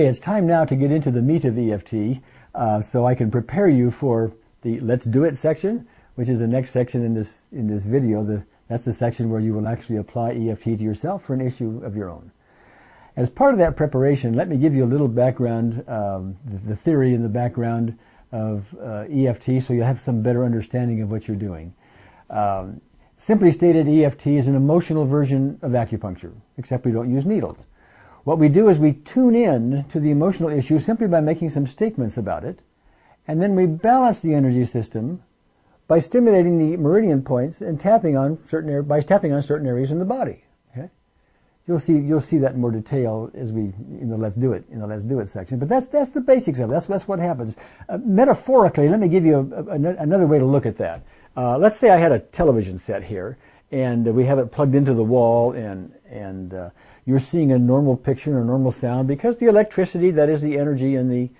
It's time now to get into the meat of EFT, so I can prepare you for the Let's Do It section, which is the next section in this video. That's the section where you will actually apply EFT to yourself for an issue of your own. As part of that preparation, let me give you a little background, the theory and the background of EFT, so you'll have some better understanding of what you're doing. Simply stated, EFT is an emotional version of acupuncture, except we don't use needles. What we do is we tune in to the emotional issue simply by making some statements about it, and then we balance the energy system by stimulating the meridian points and tapping on certain areas in the body. Okay? You'll see that in more detail as we in the Let's Do It section. But that's the basics of it. That's what happens. Metaphorically, let me give you another way to look at that. Let's say I had a television set here, and we have it plugged into the wall, and you're seeing a normal picture and a normal sound because the electricity, that is the energy in the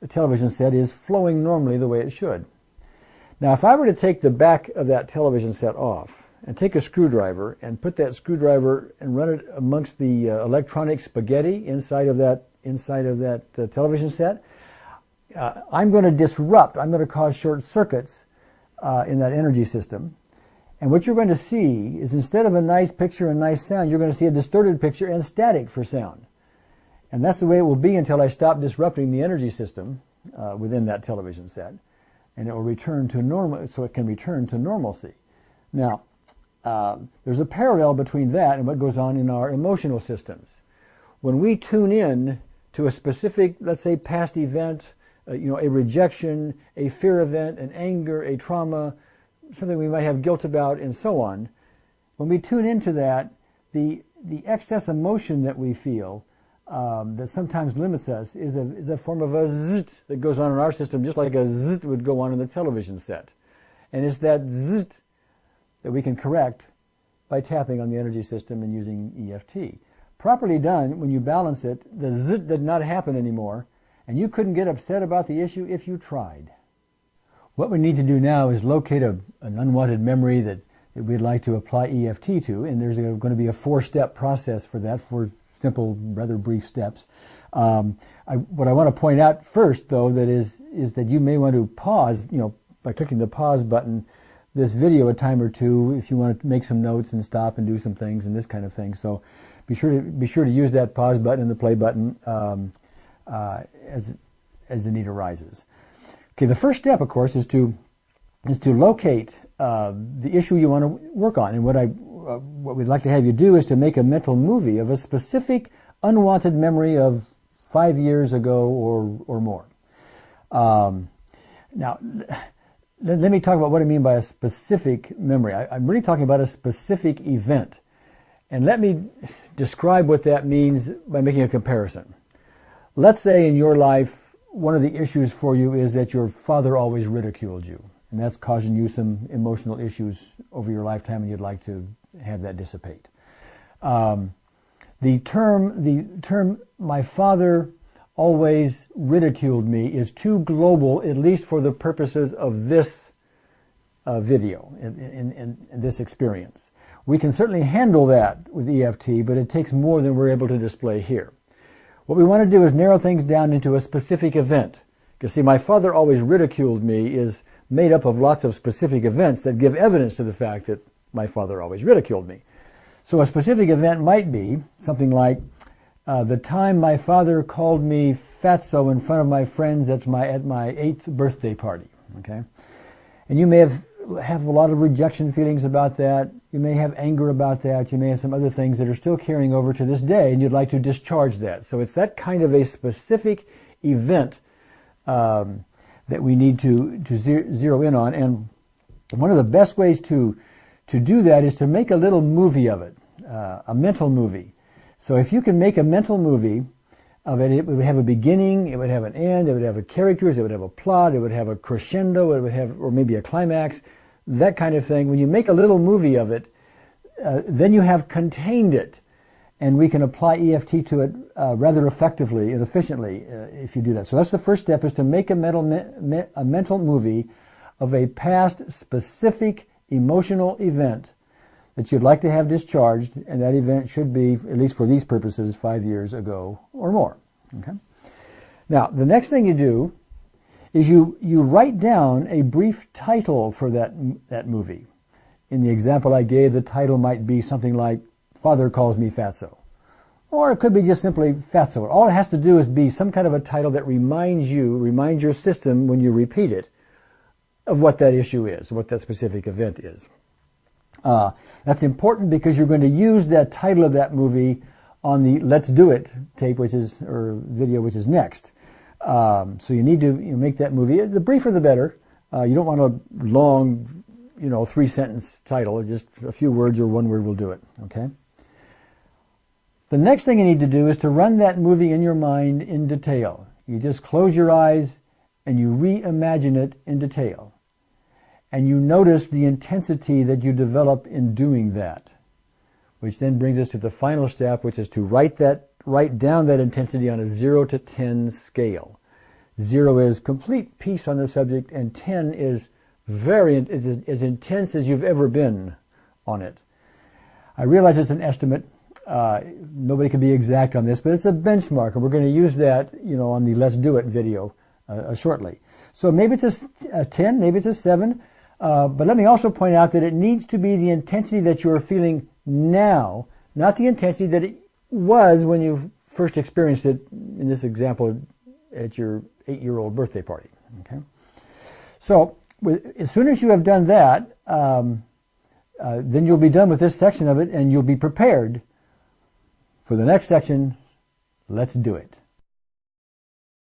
television set, is flowing normally the way it should. Now, if I were to take the back of that television set off and take a screwdriver and put that screwdriver and run it amongst the electronic spaghetti inside of that television set, I'm going to cause short circuits in that energy system. And what you're going to see is, instead of a nice picture and nice sound, you're going to see a distorted picture and static for sound. And that's the way it will be until I stop disrupting the energy system within that television set. And it will return to normal, so it can return to normalcy. Now, there's a parallel between that and what goes on in our emotional systems. When we tune in to a specific, let's say, past event, a rejection, a fear event, an anger, a trauma, something we might have guilt about, and so on, when we tune into that, the excess emotion that we feel that sometimes limits us is a form of a zzzt that goes on in our system, just like a zzzt would go on in the television set. And it's that zzzt that we can correct by tapping on the energy system and using EFT. Properly done, when you balance it, the zzzt did not happen anymore, and you couldn't get upset about the issue if you tried. What we need to do now is locate an unwanted memory that we'd like to apply EFT to, and there's going to be a 4-step process for that, 4 simple, rather brief steps. What I want to point out first, though, is that you may want to pause, by clicking the pause button, this video a time or two if you want to make some notes and stop and do some things and this kind of thing. So be sure to use that pause button and the play button as the need arises. Okay, the first step, of course, is to locate the issue you want to work on. And what we'd like to have you do is to make a mental movie of a specific unwanted memory of 5 years ago or more. Now, let me talk about what I mean by a specific memory. I'm really talking about a specific event. And let me describe what that means by making a comparison. Let's say in your life, one of the issues for you is that your father always ridiculed you, and that's causing you some emotional issues over your lifetime, and you'd like to have that dissipate. The term "my father always ridiculed me" is too global, at least for the purposes of this video and this experience. We can certainly handle that with EFT, but it takes more than we're able to display here. What we want to do is narrow things down into a specific event. Because, see, "my father always ridiculed me" is made up of lots of specific events that give evidence to the fact that my father always ridiculed me. So a specific event might be something like the time my father called me fatso in front of my friends at my 8th birthday party. Okay, and you may have a lot of rejection feelings about that. You may have anger about that. You may have some other things that are still carrying over to this day, and you'd like to discharge that. So it's that kind of a specific event that we need to zero in on. And one of the best ways to do that is to make a little movie of it, a mental movie. So if you can make a mental movie of it, it would have a beginning, it would have an end, it would have characters, it would have a plot, it would have a crescendo, it would have, or maybe a climax, that kind of thing. When you make a little movie of it, then you have contained it, and we can apply EFT to it rather effectively and efficiently if you do that. So that's the first step, is to make a mental movie of a past specific emotional event that you'd like to have discharged, and that event should be, at least for these purposes, 5 years ago or more. Okay? Now, the next thing you do is you write down a brief title for that movie. In the example I gave, the title might be something like Father Calls Me Fatso. Or it could be just simply Fatso. All it has to do is be some kind of a title that reminds your system when you repeat it of what that issue is, what that specific event is. That's important because you're going to use that title of that movie on the Let's Do It tape, or video, which is next. So you need to make that movie. The briefer the better. You don't want a long, 3-sentence title. Just a few words or one word will do it. Okay. The next thing you need to do is to run that movie in your mind in detail. You just close your eyes and you reimagine it in detail. And you notice the intensity that you develop in doing that, which then brings us to the final step, which is to write down that intensity on a 0 to 10 scale. 0 is complete peace on the subject, and 10 is as intense as you've ever been on it. I realize it's an estimate. Nobody can be exact on this, but it's a benchmark, and we're going to use that, on the Let's Do It video shortly. So maybe it's a 10, maybe it's a 7, but let me also point out that it needs to be the intensity that you're feeling now, not the intensity that it was when you first experienced it, in this example, at your 8-year-old birthday party. Okay, so as soon as you have done that, then you'll be done with this section of it, and you'll be prepared for the next section. Let's do it.